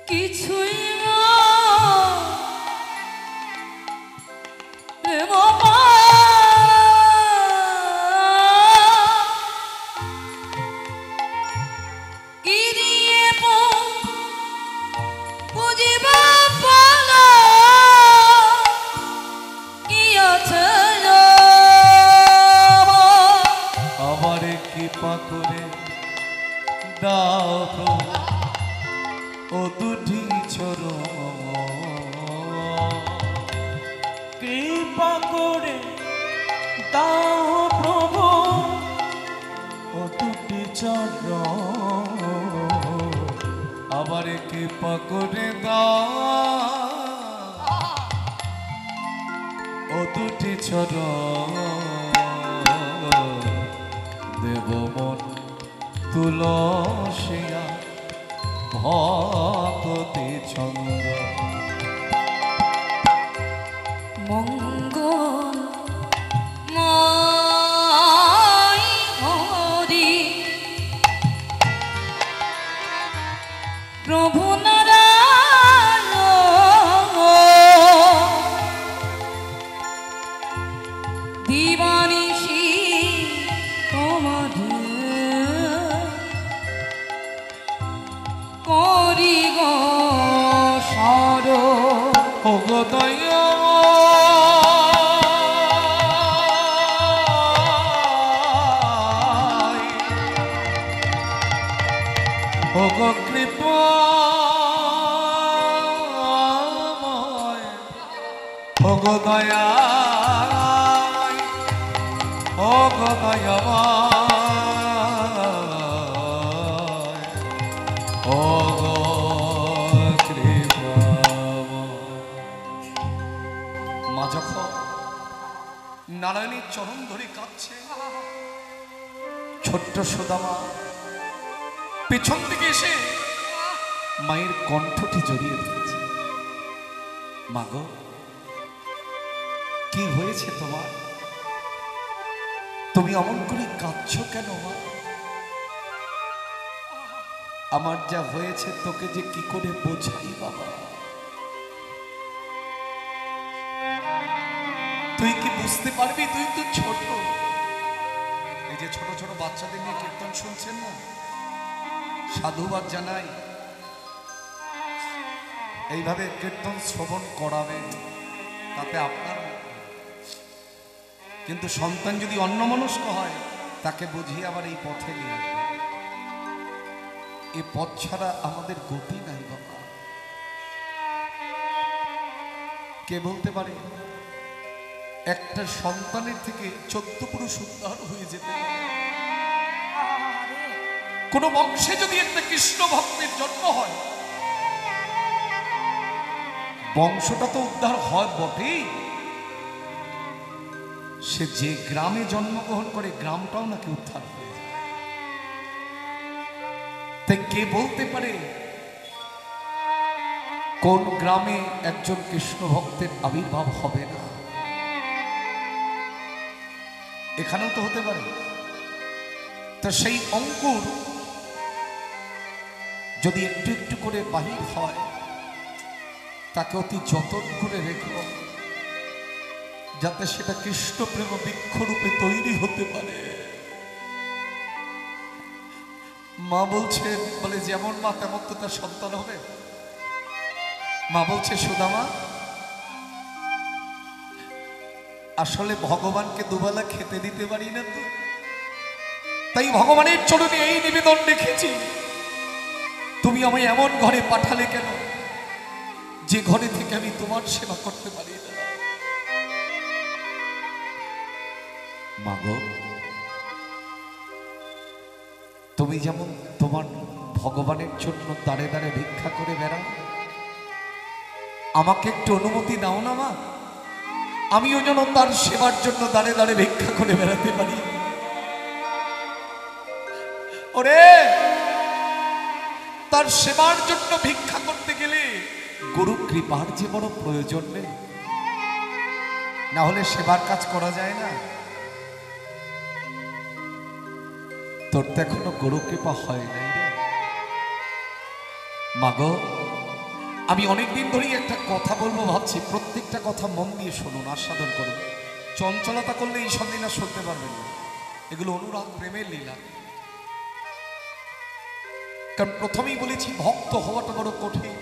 কিছুই বুঝিবা করে দাও প্রভু ও দুটি চরণ। কৃপা করে দাও প্রভু ও দুটি চরণ। আবার কৃপা করে দাও ও দুটি চরণ। দেব মন তুলসিয়া ভক্তি ছন্দ। মঙ্গল ময় হরি প্রভু নারায়ণ দিবানিশি তোমাদের করি গো স্মরণ। ও গো দয়া ও গো কৃপাময় ও গো দয়া ও গো দয়াময় ও গো কৃপাময়। মা যখন নারায়ণীর চরণ ধরে কাঁদছে, ছোট্ট সুদামা পেছন থেকে এসে মায়ের কণ্ঠটি জড়িয়ে ধরেছে। মা গো, কি হয়েছে তোমার? তুমি অমন করে কাঁদছো কেন মা? আমার যা হয়েছে তোকে যে কি করে বোঝাই বাবা। তুই কি বুঝতে পারবি? তুই তো ছোট। এই যে ছোট ছোট বাচ্চাদের নিয়ে কীর্তন শুনছেন না, সাধুবাদ জানাই। এইভাবে কীর্তন শ্রবণ করাবে, তাতে আপনার। কিন্তু সন্তান যদি অন্যমনস্ক হয়, তাকে বুঝিয়ে আবার এই পথে নিয়ে আসবে। এই পথ ছাড়া আমাদের গতি নাই বাবা। কে বলতে পারে একটা সন্তানের থেকে 14 পুরুষ উদ্ধার হয়ে যেতে পারে? কোন বংশে যদি একটা কৃষ্ণ ভক্তের জন্ম হয়, বংশটা তো উদ্ধার হয় বটেই, সে যে গ্রামে জন্মগ্রহণ করে গ্রামটাও নাকি উদ্ধার হয়ে যায়। তাই কে বলতে পারে কোন গ্রামে একজন কৃষ্ণ ভক্তের আবির্ভাব হবে না? এখানেও তো হতে পারে। তো সেই অঙ্কুর যদি একটু একটু করে বাহির হয়, তাকে অতি যতন করে রেখো, যাতে সেটা কৃষ্ণ প্রেম বৃক্ষরূপে তৈরি হতে পারে। মা বলছেন, বলে যেমন মা তেমন তো তার সন্তান হবে। মা বলছে, সুদামা আসলে ভগবানকে দুবেলা খেতে দিতে পারি না তো, তাই ভগবানের চরণে এই নিবেদন রেখেছি, তুমি আমায় এমন ঘরে পাঠালে কেন যে ঘরে থেকে আমি তোমার সেবা করতে পারি না। মাগো, তুমি যেমন তোমার ভগবানের জন্য দাঁড়ে দাঁড়ে ভিক্ষা করে বেড়াও, আমাকে একটু অনুমতি দাও না মা, আমিও যেন তার সেবার জন্য দাঁড়ে দাঁড়ে ভিক্ষা করে বেড়াতে পারি। ওরে, তার সেবার জন্য ভিক্ষা করতে গেলে গুরু কৃপার যে বড় প্রয়োজন নেই, না হলে সেবার কাজ করা যায় না। তোর তো এখনো গুরু কৃপা হয় নাই রে মাগো। আমি অনেকদিন ধরেই একটা কথা বলবো ভাবছি, প্রত্যেকটা কথা মন দিয়ে শুনুন, আস্বাদন করুন। চঞ্চলতা করলে এই সব লীলা শুনতে পারবেন না, এগুলো অনুরাগ প্রেমের লীলা। কারণ প্রথমেই বলেছি, ভক্ত হওয়াটা বড় কঠিন।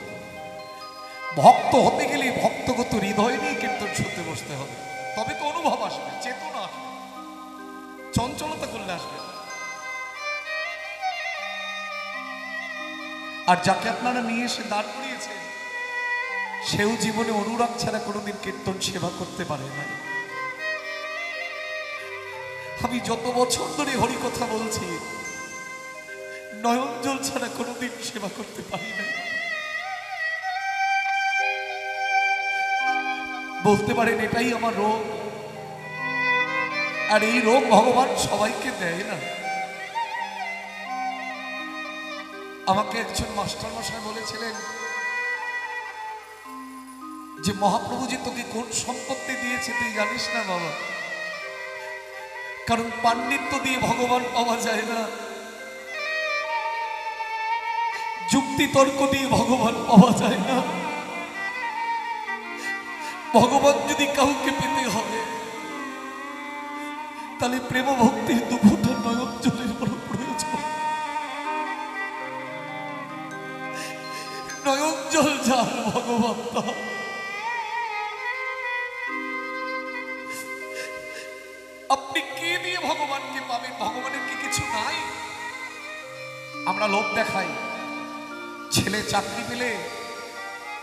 ভক্ত হতে গেলে ভক্তগত হৃদয় নিয়ে কীর্তন শুনতে বসতে হবে, তবে তো অনুভব আসবে, চেতনা আসবে। চঞ্চলতা করলে আসবে। আর যাকে আপনারা নিয়ে এসে দাঁড় করিয়েছেন সেও জীবনে অনুরাগ ছাড়া কোনোদিন কীর্তন সেবা করতে পারে না। আমি যত বছর ধরে হরি কথা বলছি, নয়ন জল ছাড়া কোনোদিন সেবা করতে পারি না। বলতে পারেন এটাই আমার রোগ, আর এই রোগ ভগবান সবাইকে দেয় না। আমাকে একজন মাস্টার মশাই বলেছিলেন যে মহাপ্রভুজি তোকে কোন সম্পত্তি দিয়েছে তুই জানিস না বাবা, কারণ পাণ্ডিত্য দিয়ে ভগবান পাওয়া যায় না, যুক্তি তর্ক দিয়ে ভগবান পাওয়া যায় না। ভগবান যদি কাউকে পেতে হবে তাহলে প্রেম ভক্তির দুফোঁটা নয়ন জলের বড় প্রয়োজন। নয়ন জল যার ভগবান তার। আপনি কে দিয়ে ভগবানকে পাবেন? ভগবানের কি কিছু নাই? আমরা লোভ দেখাই, ছেলে চাকরি পেলে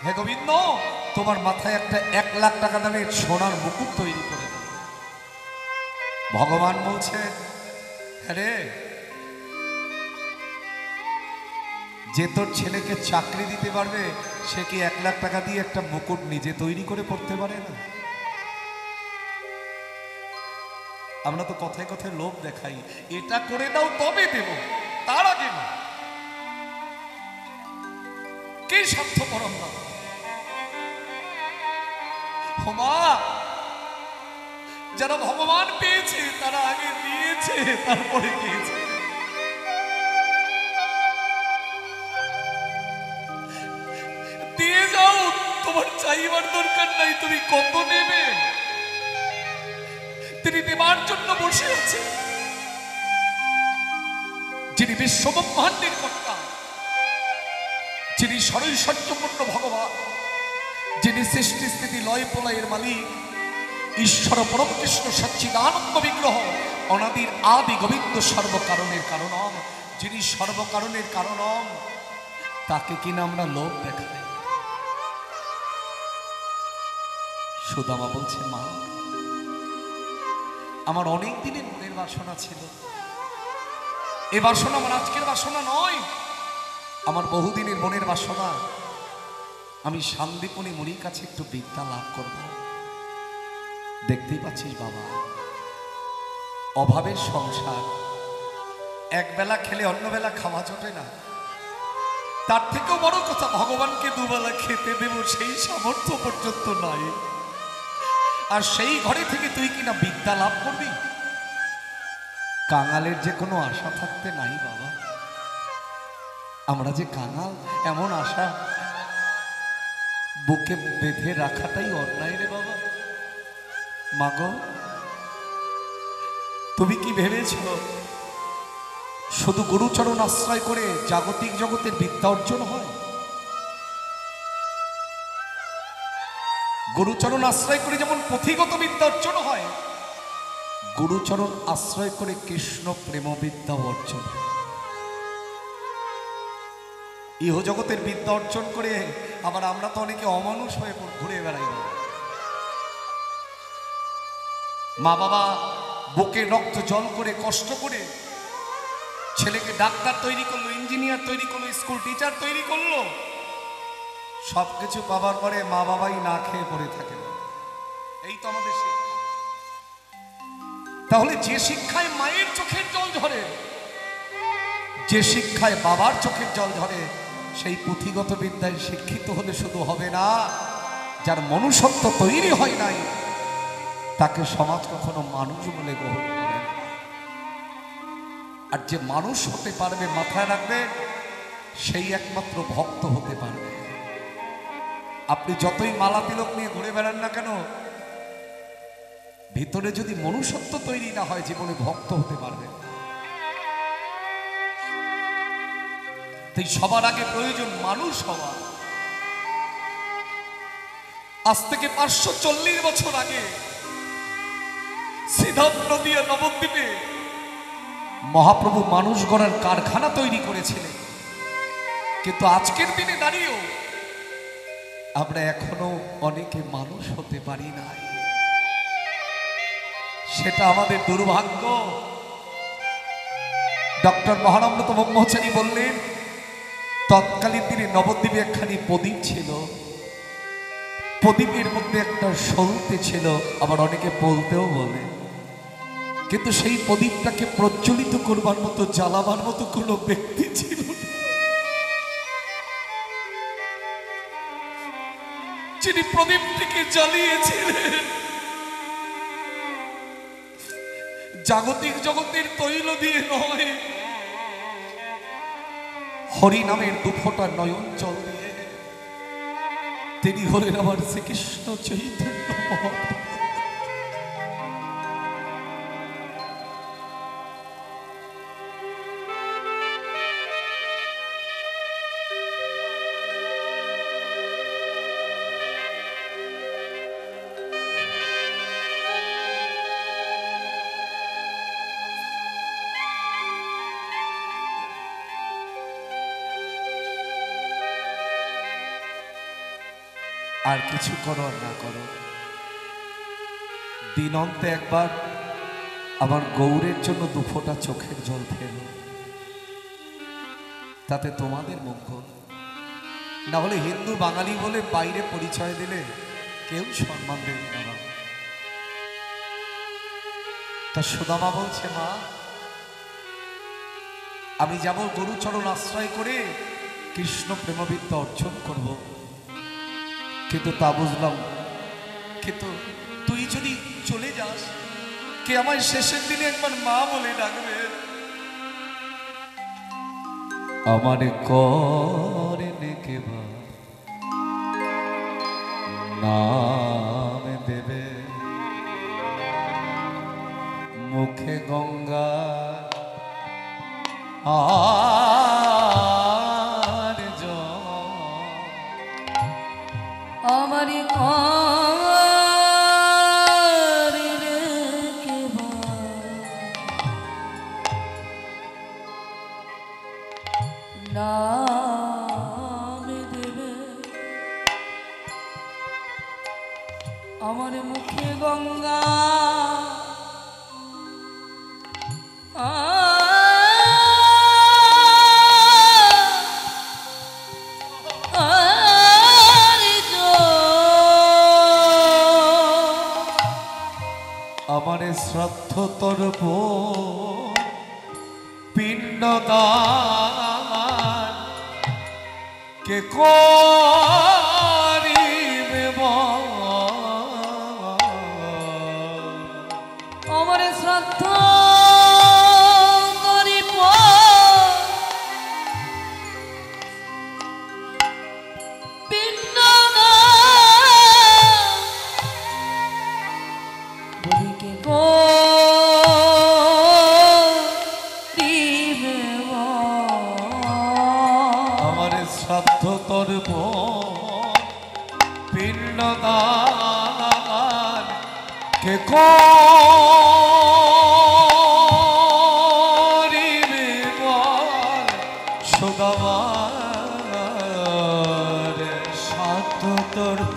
হে গোবিন্দ তোমার মাথায় একটা 1 লাখ টাকা দামের সোনার মুকুট তৈরি করে দেব। ভগবান বলছে আরে যে তোর ছেলেকে চাকরি দিতে পারবে সে কি 1 লাখ টাকা দিয়ে একটা মুকুট নিজে তৈরি করে পড়তে পারে না? আমরা তো কথায় কথায় লোভ দেখাই, এটা করে দাও তবে দেব, তার আগে না। কে স্বার্থপর আমরা? মা, যারা ভগবান পেয়েছে তারা আগে দিয়েছে তারপরে পেয়েছে। দিয়ে যাও, তোমার চাইবার দরকার নাই, তুমি কত নেবে? তিনি দেবার জন্য বসে আছে। যিনি বিশ্বব্রহ্মাণ্ডের কর্তা, যিনি সরৈশ্বর্যপূর্ণ ভগবান, যিনি সৃষ্টি স্থিতি লয় প্রলয়ের মালিক, ঈশ্বর পরম কৃষ্ণ সচ্চিদানন্দ বিগ্রহ, অনাদির আদি গোবিন্দ সর্বকারণের কারণম, যিনি সর্বকারণের কারণম, তাকে কিনা আমরা লোভ দেখাই। সুদামা বলছে মা, আমার অনেক দিনের মনের বাসনা ছিল, এ বাসনা আমার আজকের বাসনা নয়, আমার বহুদিনের মনের বাসনা আমি শান্তিপুনি মুনির কাছে একটু বিদ্যা লাভ করব। দেখতেই পাচ্ছিস বাবা, অভাবের সংসার, একবেলা খেলে অন্যবেলা খাওয়া জোটে না, তার থেকেও বড় কথা ভগবানকে দুবেলা খেতে দেব সেই সামর্থ্য পর্যন্ত নাই। আর সেই ঘরে থেকে তুই কিনা বিদ্যা লাভ করবি? কাঙালের যে কোনো আশা থাকতে নাই বাবা। আমরা যে কাঙাল, এমন আশা বুকে বেঁধে রাখাটাই অন্যায় রে বাবা। মাগো, তুমি কি ভেবেছ শুধু গুরুচরণ আশ্রয় করে জাগতিক জগতের বিদ্যা অর্জন হয়? গুরুচরণ আশ্রয় করে যেমন পুঁথিগত বিদ্যা অর্জন হয়, গুরুচরণ আশ্রয় করে কৃষ্ণ প্রেম বিদ্যা অর্জন হয়। ইহ জগতের বিদ্যা অর্জন করে আবার আমরা তো অনেকে অমানুষ হয়ে ঘুরে বেড়াই। মা বাবা বুকে রক্ত জল করে কষ্ট করে ছেলেকে ডাক্তার তৈরি করলো, ইঞ্জিনিয়ার তৈরি করলো, স্কুল টিচার তৈরি করলো, সবকিছু পাবার পরে মা বাবাই না খেয়ে পড়ে থাকে। এই তো আমাদের শিক্ষা। তাহলে যে শিক্ষায় মায়ের চোখের জল ঝরে, যে শিক্ষায় বাবার চোখের জল ঝরে, সেই পুঁথিগত বিদ্যায় শিক্ষিত হলে শুধু হবে না, যার মনুষ্যত্ব তৈরি হয় নাই তাকে সমাজ কখনো মানুষ বলে গ্রহণ করে। আর যে মানুষ হতে পারবে, মাথায় রাখবে, সেই একমাত্র ভক্ত হতে পারবে। আপনি যতই মালা তিলক নিয়ে ঘুরে বেড়ান না কেন, ভিতরে যদি মনুষ্যত্ব তৈরি না হয় জীবনে ভক্ত হতে পারবে। তাই সবার আগে প্রয়োজন মানুষ হওয়া। আজ থেকে 540 বছর আগে সিদ্ধান্ত নদিয়া নবদ্বীপে মহাপ্রভু মানুষ গড়ার কারখানা তৈরি করেছিলেন। কিন্তু আজকের দিনে দাঁড়িয়েও আমরা এখনো অনেকে মানুষ হতে পারি নাই, সেটা আমাদের দুর্ভাগ্য। ডক্টর মহানন্দত ব্রহ্মচারী বললেন, তৎকালীন দিনে নবদ্বীপে একখানি প্রদীপ ছিল, প্রদীপের মধ্যে একটা সলতে ছিল, আবার অনেকে বলতেও বলে, কিন্তু সেই প্রদীপটাকে প্রজ্বলিত করবার মতো, জ্বালাবার মতো কোনো ব্যক্তি ছিল না, যিনি প্রদীপটিকে জ্বালিয়েছিলেন। জাগতিক জগতের তৈল দিয়ে নয়, হরি নামের দুফোঁটা নয়ন জল দিয়ে। তিনি হলেন আমার শ্রীকৃষ্ণ চৈতন্য মহাপ্রভু। আর কিছু করো আর না করো, দিন অন্তে একবার আমার গৌরের জন্য দুফোঁটা চোখের জল ফেলো, তাতে তোমাদের মঙ্গল। না হলে হিন্দু বাঙালি বলে বাইরে পরিচয় দিলে কেউ সম্মান দেবে না। বাবা, তা সুদামা বলছে, মা আমি যাব গুরুচরণ আশ্রয় করে কৃষ্ণ প্রেমবিদ্যা অর্জন করব, কিন্তু তা বুঝলাম, কিন্তু তুই যদি চলে যাস, কে আমায় শেষের দিনে একবার মা বলে ডাকবে? আমার করে নেকেবা নাম দেবে, মুখে গঙ্গা আর আমার নাম দেবে, আমার মুখে গঙ্গা আমার শ্রাদ্ধ তর্প পিণ্ডদান কে করিবে? আমার শ্রাদ্ধ করিব পিণ্ডদান বলিকে করিবে। আমার শ্রাদ্ধ তর্প পিণ্ডদান কে করিবে? সুদামার সাধ্য তর্প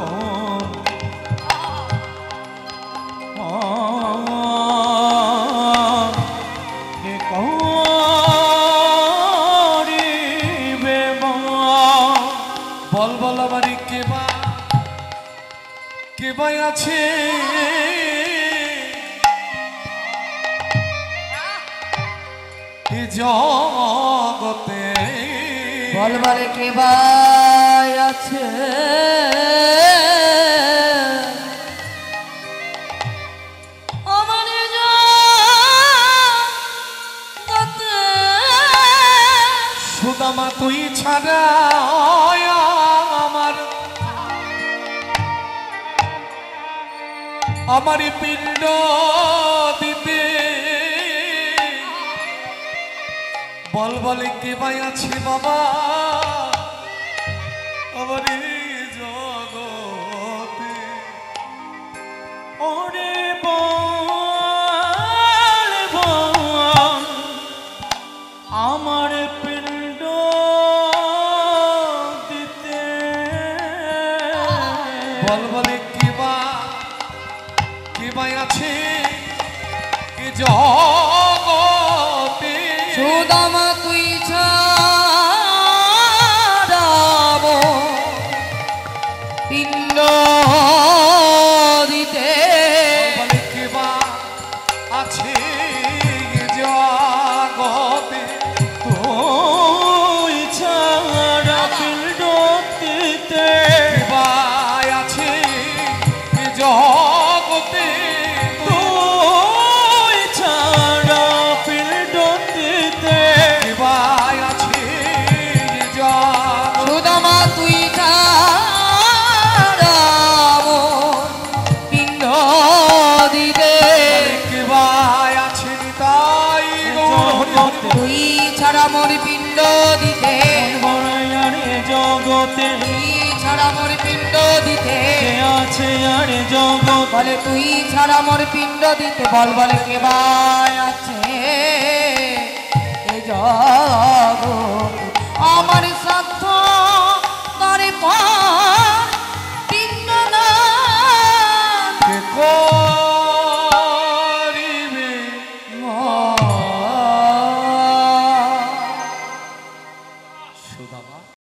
বল বল আমারই কেবা কেবাই আছে এই জগতে? বলবারে কে ভাই আছে আমার জগতে? সুদামা তুই ছাড়া আমার পিণ্ড দিতে বল বলে কে ভাই আছে বাবা আমার এই জগতে? ওরে বল বল আমার পিণ্ড বল বলে কে বা আছে এ জগতে সুদামা তুই ছাড়াব পিণ্ড দিতে বলে কে বা আছে এ জগতে তুই ছাড়া পিণ্ড দিতে কে বা আছে এ জগতে তুই ছাড়া পিণ্ড দিতে কে বা আছে এ জগতে সুদামা তুই ছাড়াব পিণ্ড দিতে কে বা আছে তাই গৌর হরি হরি বল। তুই ছাড়া মোর পিণ্ড দিতে বড়াইয়ারে জগতে তুই ছাড়া মোর পিণ্ড দিতে কে আছে আরে জগৎ বলে তুই ছাড়া মোর পিণ্ড দিতে বল বলে কে ভাই আছে এ জগৎ আমার সাধ্য করে পা